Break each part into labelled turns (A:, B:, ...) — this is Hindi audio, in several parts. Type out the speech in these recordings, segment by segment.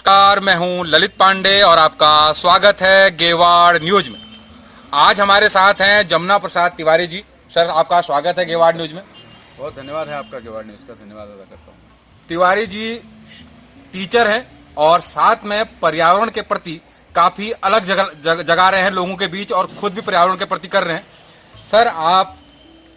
A: नमस्कार, मैं हूं ललित पांडे और आपका स्वागत है गेवाड़ न्यूज में। आज हमारे साथ हैं जमुना प्रसाद तिवारी जी। सर, आपका स्वागत है गेवाड़ न्यूज में।
B: बहुत धन्यवाद है आपका, गेवाड़ न्यूज़ का धन्यवाद अदा करता हूँ।
A: तिवारी जी टीचर हैं और साथ में पर्यावरण के प्रति काफ़ी अलग जगा रहे हैं लोगों के बीच और खुद भी पर्यावरण के प्रति कर रहे हैं। सर, आप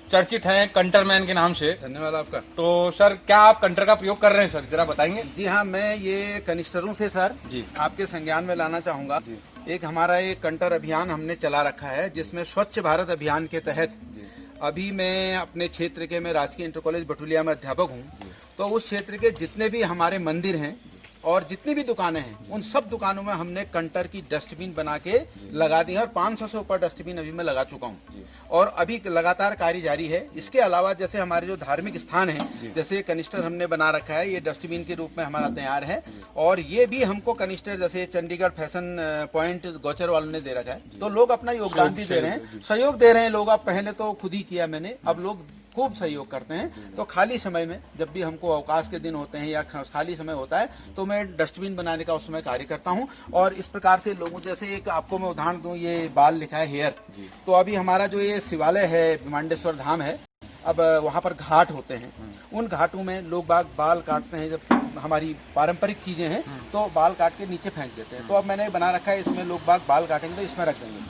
A: चर्चित हैं कंटरमैन के नाम से।
B: धन्यवाद आपका।
A: तो सर, क्या आप कंटर का प्रयोग कर रहे हैं सर, जरा बताएंगे?
B: जी हाँ, मैं ये कनिस्टरों से सर
A: जी
B: आपके संज्ञान में लाना चाहूँगा। एक हमारा एक कंटर अभियान हमने चला रखा है, जिसमें स्वच्छ भारत अभियान के तहत अभी मैं अपने क्षेत्र के, मैं राजकीय इंटर कॉलेज बटुलिया में अध्यापक हूँ। तो उस क्षेत्र के जितने भी हमारे मंदिर हैं और जितनी भी दुकानें हैं, उन सब दुकानों में हमने कंटर की डस्टबिन बना के लगा दी है और 500 से ऊपर डस्टबिन अभी मैं लगा चुका हूँ और अभी लगातार कार्य जारी है। इसके अलावा जैसे हमारे जो धार्मिक स्थान है, जैसे कनिस्टर हमने बना रखा है, ये डस्टबिन के रूप में हमारा तैयार है और ये भी हमको कनिस्टर जैसे चंडीगढ़ फैशन पॉइंट गौचर वालों ने दे रखा है। तो लोग अपना योगदान भी दे रहे हैं, सहयोग दे रहे हैं लोग। अब पहले तो खुद ही किया मैंने, अब लोग खूब सहयोग करते हैं। तो खाली समय में जब भी हमको अवकाश के दिन होते हैं या खाली समय होता है तो मैं डस्टबिन बनाने का उस समय कार्य करता हूं। और इस प्रकार से लोगों, जैसे एक आपको मैं उदाहरण दूं, ये बाल लिखा है हेयर। तो अभी हमारा जो ये शिवालय है, विमांडेश्वर धाम है, अब वहाँ पर घाट होते हैं। उन घाटों में लोग बाल काटते हैं, जब हमारी पारंपरिक चीज़ें हैं तो बाल काट के नीचे फेंक देते हैं। तो अब मैंने बना रखा है, इसमें लोग बाल काटेंगे तो इसमें रख देंगे।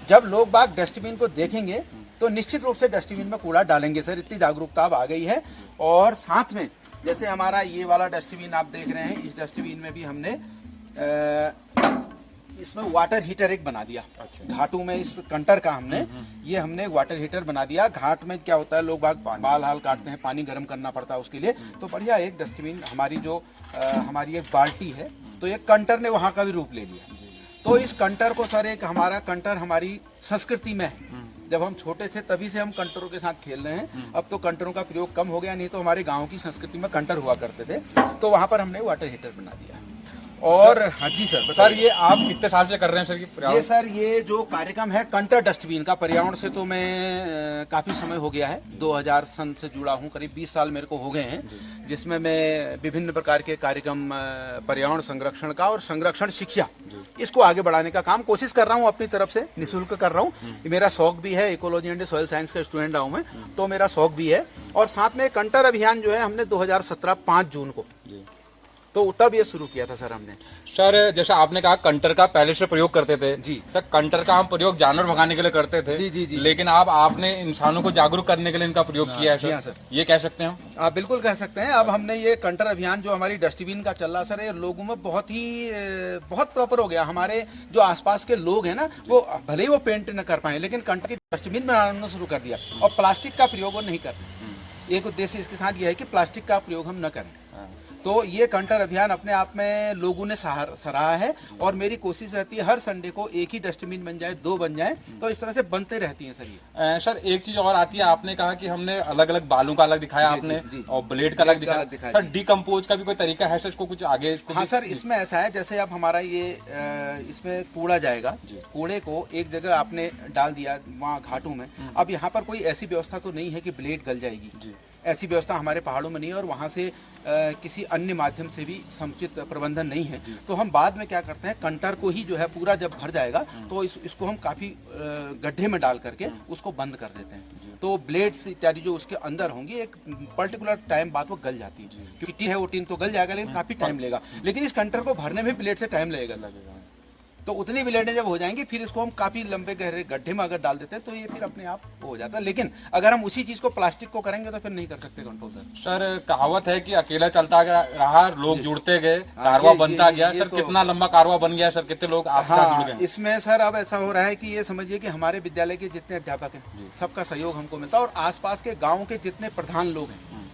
B: जब लोग डस्टबिन को देखेंगे तो निश्चित रूप से डस्टबिन में कूड़ा डालेंगे सर। इतनी जागरूकता अब आ गई है। और साथ में जैसे हमारा ये वाला डस्टबिन आप देख रहे हैं, इस डस्टबिन में भी हमने इसमें वाटर हीटर एक बना दिया। अच्छा। घाटों में इस कंटर का हमने वाटर हीटर बना दिया। घाट में क्या होता है, लोग बाल हाल काटते हैं, पानी गर्म करना पड़ता है उसके लिए। तो बढ़िया एक डस्टबिन, हमारी जो हमारी एक बाल्टी है, तो एक कंटर ने वहाँ का भी रूप ले लिया। तो इस कंटर को सर, एक हमारा कंटर हमारी संस्कृति में है। जब हम छोटे थे तभी से हम कंटरों के साथ खेल रहे हैं। अब तो कंटरों का प्रयोग कम हो गया, नहीं तो हमारे गांव की संस्कृति में कंटर हुआ करते थे। तो वहां पर हमने वाटर हीटर बना दिया। और हाँ जी सर,
A: ये आप कितने साल से कर रहे हैं सर?
B: ये सर, ये जो कार्यक्रम है कंटर डस्टबिन का, पर्यावरण से तो मैं काफ़ी समय हो गया है, 2000 सन से जुड़ा हूँ, करीब 20 साल मेरे को हो गए हैं, जिसमें मैं विभिन्न प्रकार के कार्यक्रम पर्यावरण संरक्षण का और संरक्षण शिक्षा, इसको आगे बढ़ाने का काम कोशिश कर रहा हूँ अपनी तरफ से, निःशुल्क कर रहा हूँ। मेरा शौक भी है, इकोलॉजी एंड सॉइल साइंस का स्टूडेंट रहा हूँ मैं, तो मेरा शौक भी है। और साथ में कंटर अभियान जो है हमने 2017 5 जून को, तो तब ये शुरू किया था सर हमने।
A: सर, जैसा आपने कहा कंटर का पहले से प्रयोग करते थे।
B: जी
A: सर, कंटर का हम प्रयोग जानवर भगाने के लिए करते थे।
B: जी।
A: लेकिन आपने इंसानों को जागरूक करने के लिए इनका प्रयोग किया है सर। ये कह सकते हैं हम?
B: आप बिल्कुल कह सकते हैं। अब हमने ये कंटर अभियान जो हमारी डस्टबिन का चल रहा सर, ये लोगों में बहुत प्रॉपर हो गया। हमारे जो आसपास के लोग हैं ना, वो भले ही वो पेंट न कर पाए, लेकिन कंटर की डस्टबिन बनाना शुरू कर दिया और प्लास्टिक का प्रयोग वो नहीं करते। एक उद्देश्य इसके साथ ये है कि प्लास्टिक का प्रयोग हम न करें। तो ये कंटर अभियान अपने आप में लोगों ने सराहा है और मेरी कोशिश रहती है हर संडे को एक ही डस्टबिन बन जाए, 2 बन जाए, तो इस तरह से बनते रहती हैं सर ये।
A: सर, एक चीज और आती है, आपने कहा कि हमने अलग अलग बालों का अलग दिखाया आपने और ब्लेड का अलग दिखाया। सर, डिकम्पोज का भी कोई तरीका है सर, इसको कुछ आगे?
B: हाँ सर, इसमें ऐसा है, जैसे अब हमारा ये इसमें कूड़ा जाएगा, कूड़े को एक जगह आपने डाल दिया वहाँ घाटों में। अब यहाँ पर कोई ऐसी व्यवस्था तो नहीं है कि ब्लेड गल जाएगी, ऐसी व्यवस्था हमारे पहाड़ों में नहीं है और वहाँ से किसी अन्य माध्यम से भी समुचित प्रबंधन नहीं है। तो हम बाद में क्या करते हैं, कंटर को ही जो है पूरा जब भर जाएगा तो इसको हम काफ़ी गड्ढे में डाल करके उसको बंद कर देते हैं। तो ब्लेड्स इत्यादि जो उसके अंदर होंगी, एक पर्टिकुलर टाइम बाद वो गल जाती है। क्योंकि टी है वो टीन तो गल जाएगा, लेकिन काफ़ी टाइम लेगा। लेकिन इस कंटर को भरने में ब्लेड से टाइम लगेगा। तो उतनी ब्लेडें जब हो जाएंगी, फिर इसको हम काफ़ी लंबे गहरे गड्ढे में अगर डाल देते हैं तो ये फिर अपने आप हो जाता है। लेकिन अगर हम उसी चीज़ को प्लास्टिक को करेंगे तो फिर नहीं कर सकते कंट्रोल
A: सर। कहावत है कि अकेला चलता रहा, लोग जुड़ते गए, कारवा बनता गया। सर, कितना लंबा कारवा बन गया सर, कितने लोग आपके साथ जुड़ गए?
B: इसमें सर अब ऐसा हो रहा है कि ये समझिए कि हमारे विद्यालय के जितने अध्यापक हैं, सबका सहयोग हमको मिलता है और आसपास के गाँव के जितने प्रधान लोग हैं,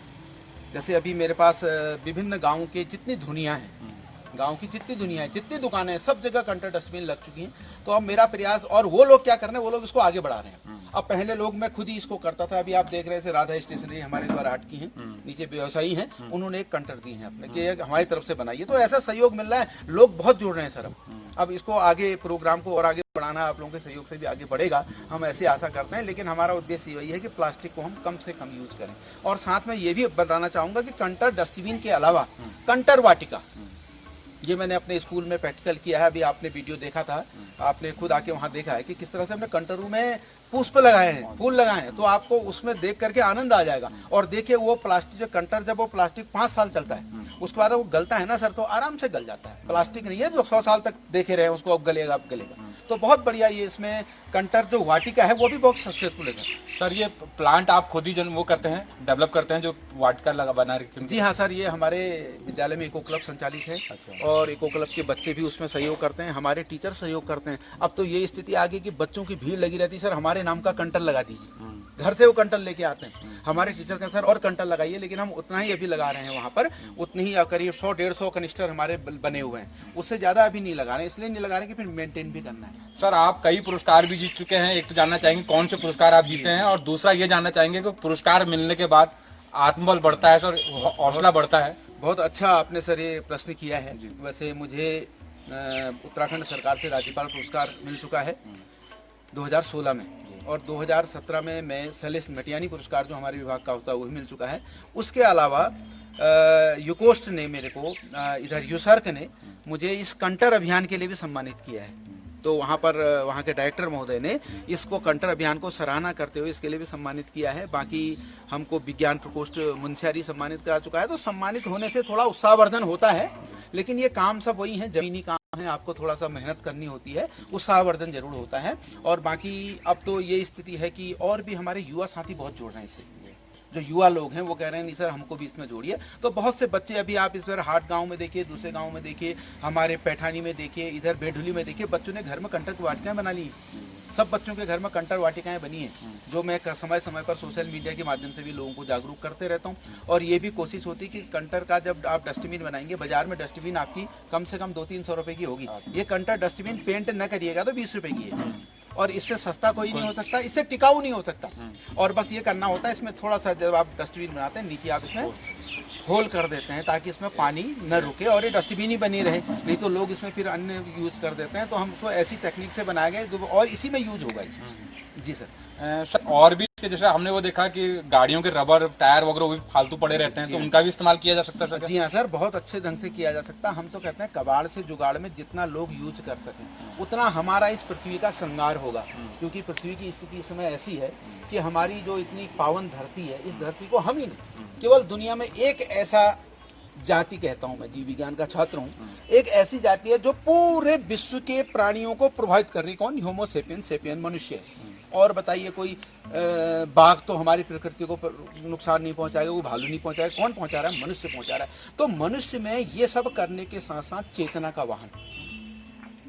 B: जैसे अभी मेरे पास विभिन्न गाँव के जितनी धुनियाँ हैं, गांव की जितनी दुनिया है, जितनी दुकानें हैं, सब जगह कंटर डस्टबिन लग चुकी हैं। तो अब मेरा प्रयास, और वो लोग क्या कर रहे हैं, वो लोग इसको आगे बढ़ा रहे हैं। अब पहले लोग, मैं खुद ही इसको करता था, अभी आप देख रहे थे राधा स्टेशनरी हमारे द्वारा हाट की हैं, नीचे व्यवसायी हैं, उन्होंने एक कंटर दी है अपने कि हमारी तरफ से बनाइए। तो ऐसा सहयोग मिल रहा है, लोग बहुत जुड़ रहे हैं सर। अब इसको आगे, प्रोग्राम को और आगे बढ़ाना आप लोगों के सहयोग से भी आगे बढ़ेगा, हम ऐसे आशा करते हैं। लेकिन हमारा उद्देश्य यही है कि प्लास्टिक को हम कम से कम यूज करें। और साथ में ये भी बताना चाहूँगा कि कंटर डस्टबिन के अलावा कंटर वाटिका, ये मैंने अपने स्कूल में प्रैक्टिकल किया है। अभी आपने वीडियो देखा था, आपने खुद आके वहाँ देखा है कि किस तरह से हमने कंटरों में पुष्प लगाए हैं, फूल लगाए हैं। तो आपको उसमें देख करके आनंद आ जाएगा। और देखिए वो प्लास्टिक जो कंटर, जब वो प्लास्टिक 5 साल चलता है, उसके बाद वो गलता है ना सर, तो आराम से गल जाता है। प्लास्टिक नहीं है जो 100 साल तक देखे रहे उसको, अब गलेगा अब गलेगा। तो बहुत बढ़िया ये इसमें कंटर जो वाटिका है वो भी बहुत सक्सेसफुल है
A: सर। ये प्लांट आप खुद ही वो करते हैं, डेवलप करते हैं, जो वाटिका लगा बना रखी?
B: जी हाँ सर, ये हमारे विद्यालय में इको क्लब संचालित है।
A: अच्छा।
B: और इको क्लब के बच्चे भी उसमें सहयोग करते हैं, हमारे टीचर सहयोग करते हैं। अब तो ये स्थिति आ गई कि बच्चों की भीड़ लगी रहती है, सर हमारे नाम का कंटर लगा दीजिए। घर से वो कंटर लेके आते हैं, हमारे टीचर का सर और कंटर लगाइए, लेकिन हम उतना ही अभी लगा रहे हैं वहाँ पर। उतनी ही करीब 100-150 कनिस्टर हमारे बने हुए हैं, उससे ज़्यादा अभी नहीं लगा रहे हैं। इसलिए नहीं लगा रहे कि फिर मेंटेन भी करना है।
A: सर आप कई पुरस्कार भी जीत चुके हैं, एक तो जानना चाहेंगे कौन से पुरस्कार आप जीते हैं, और दूसरा ये जानना चाहेंगे कि पुरस्कार मिलने के बाद आत्मबल बढ़ता है सर, हौसला बढ़ता है?
B: बहुत अच्छा आपने सर ये प्रश्न किया है। वैसे मुझे उत्तराखंड सरकार से राज्यपाल पुरस्कार मिल चुका है 2016 में, और 2017 में मैं शैलेश मटियानी पुरस्कार जो हमारे विभाग का होता है वो भी मिल चुका है। उसके अलावा यूकोस्ट ने मेरे को, इधर यूसर्क ने मुझे इस कंटर अभियान के लिए भी सम्मानित किया है। तो वहाँ पर वहाँ के डायरेक्टर महोदय ने इसको कंटर अभियान को सराहना करते हुए इसके लिए भी सम्मानित किया है। बाकी हमको विज्ञान प्रकोष्ठ मुंशियारी सम्मानित कर चुका है। तो सम्मानित होने से थोड़ा उत्साहवर्धन होता है, लेकिन ये काम सब वही है, जमीनी काम है, आपको थोड़ा सा मेहनत करनी होती है, उत्साहवर्धन जरूर होता है। और बाकी अब तो ये स्थिति है कि और भी हमारे युवा साथी बहुत जुड़ रहे हैं इससे। जो युवा लोग हैं वो कह रहे हैं नहीं सर हमको भी इसमें जोड़िए। तो बहुत से बच्चे अभी आप इस बार हाट गांव में देखिए, दूसरे गांव में देखिए, हमारे पैठानी में देखिए, इधर बेढुली में देखिए, बच्चों ने घर में कंटर की वाटिकाएं बना ली। सब बच्चों के घर में कंटर वाटिकाएं बनी हैं, जो मैं समय समय पर सोशल मीडिया के माध्यम से भी लोगों को जागरूक करते रहता हूँ। और ये भी कोशिश होती है कि कंटर का जब आप डस्टबिन बनाएंगे, बाजार में डस्टबिन आपकी कम से कम 200-300 रुपए की होगी। ये कंटर डस्टबिन पेंट न करिएगा तो 20 रुपए की है, और इससे सस्ता कोई नहीं हो सकता, इससे टिकाऊ नहीं हो सकता। और बस ये करना होता है, इसमें थोड़ा सा जब आप डस्टबिन बनाते हैं नीचे आप इसमें होल कर देते हैं ताकि इसमें पानी न रुके और ये डस्टबिन ही बनी रहे। नहीं तो लोग इसमें फिर अन्य यूज कर देते हैं। तो हमको ऐसी टेक्निक से बनाया गया और इसी में यूज होगा। जी सर।
A: सर और भी जैसे हमने वो देखा कि गाड़ियों के रबर टायर वगैरह वो भी फालतू पड़े रहते हैं, तो उनका भी इस्तेमाल किया जा सकता है सर?
B: जी हाँ सर, बहुत अच्छे ढंग से किया जा सकता है। हम तो कहते हैं कबाड़ से जुगाड़ में जितना लोग यूज कर सकें उतना हमारा इस पृथ्वी का श्रृंगार होगा। क्योंकि पृथ्वी की स्थिति इस समय ऐसी है कि हमारी जो इतनी पावन धरती है, इस धरती को हम ही नहीं, केवल दुनिया में एक ऐसा जाति, कहता हूँ मैं जीव विज्ञान का छात्र हूँ, एक ऐसी जाति है जो पूरे विश्व के प्राणियों को प्रभावित कर रही। कौन? होमो सेपियन सेपियन, मनुष्य। और बताइए कोई बाघ तो हमारी प्रकृति को नुकसान नहीं पहुंचाएगा, वो भालू नहीं पहुंचाएगा, कौन पहुंचा रहा है? मनुष्य पहुंचा रहा है। तो मनुष्य में ये सब करने के साथ साथ चेतना का वाहन,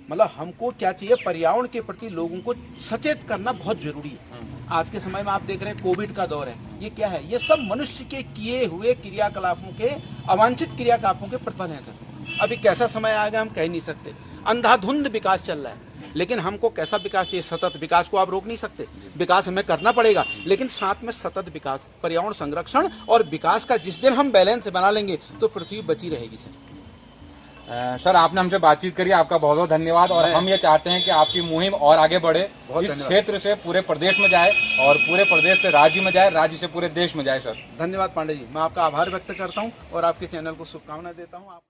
B: मतलब हमको क्या चाहिए, पर्यावरण के प्रति लोगों को सचेत करना बहुत जरूरी है। आज के समय में आप देख रहे हैं कोविड का दौर है, ये क्या है? ये सब मनुष्य के किए हुए क्रियाकलापों के, अवांछित क्रियाकलापों के प्रतिफल हैं सर। अभी कैसा समय आएगा हम कह नहीं सकते। अंधाधुंध विकास चल रहा है, लेकिन हमको कैसा विकास चाहिए? सतत विकास को आप रोक नहीं सकते, विकास हमें करना पड़ेगा, लेकिन साथ में सतत विकास, पर्यावरण संरक्षण और विकास का जिस दिन हम बैलेंस बना लेंगे तो पृथ्वी बची रहेगी सर।
A: सर आपने हमसे बातचीत करी, आपका बहुत बहुत धन्यवाद। और हम ये चाहते हैं कि आपकी मुहिम और आगे बढ़े, इस क्षेत्र से पूरे प्रदेश में जाए और पूरे प्रदेश से राज्य में जाए, राज्य से पूरे देश में जाए सर।
B: धन्यवाद पांडे जी, मैं आपका आभार व्यक्त करता हूँ और आपके चैनल को शुभकामनाएं देता हूँ।